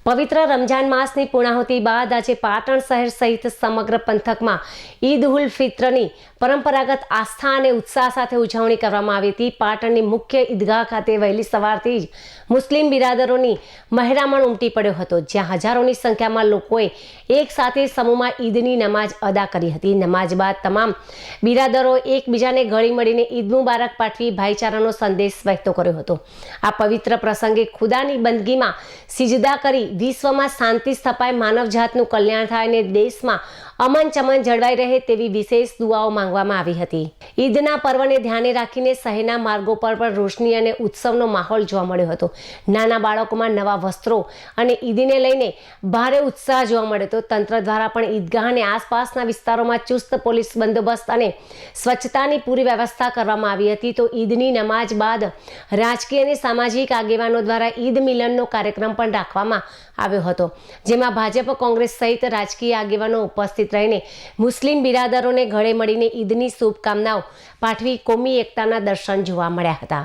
પવિત્ર રમજાન માસની પૂર્ણાહુતિ બાદ આજે પાટણ શહેર સહિત સમગ્ર પંથકમાં ઈદ ઉલ ફિત્રની પરંપરાગત આસ્થા અને ઉત્સાહ સાથે ઉજવણી કરવામાં આવી હતી। પાટણની મુખ્ય ઈદગાહ ખાતે વહેલી સવારથી જ મુસ્લિમ બિરાદરોની મહેરામણ ઉમટી પડ્યો હતો, જ્યાં હજારોની સંખ્યામાં લોકોએ એક સાથે સમૂહમાં ઈદની નમાઝ અદા કરી હતી। નમાઝ બાદ તમામ બિરાદરો એકબીજાને ગળી મળીને ઈદ મુબારક પાઠવી ભાઈચારાનો સંદેશ વહેતો કર્યો હતો। આ પવિત્ર પ્રસંગે ખુદાની બંદગીમાં સિજદા કરી વિશ્વમાં શાંતિ સ્થપાય, માનવજાતનું કલ્યાણ થાય અને દેશમાં અમન ચમન જળવાઈ રહે તેવી વિશેષ દુઆઓ માંગવામાં આવી હતી। ઈદના પર્વને ધ્યાને રાખીને શહેરના માર્ગો પર પણ રોશની અને ઉત્સવનો માહોલ જોવા મળ્યો હતો। નાના બાળકોમાં નવા વસ્ત્રો અને ઈદને લઈને ભારે ઉત્સાહ જોવા મળ્યો હતો। તંત્ર દ્વારા પણ ઈદગાહ અને આસપાસના વિસ્તારોમાં ચુસ્ત પોલીસ બંદોબસ્ત અને સ્વચ્છતાની પૂરી વ્યવસ્થા કરવામાં આવી હતી। તો ઈદની નમાઝ બાદ રાજકીય અને સામાજિક આગેવાનો દ્વારા ઈદ મિલનનો કાર્યક્રમ પણ રાખવામાં આવ્યો હતો, જેમાં ભાજપ, કોંગ્રેસ સહિત રાજકીય આગેવાનો ઉપસ્થિત રહીને મુસ્લિમ બિરાદરોને ગળે મળીને ઈદની શુભકામનાઓ પાઠવી કોમી એકતાના દર્શન જોવા મળ્યા હતા।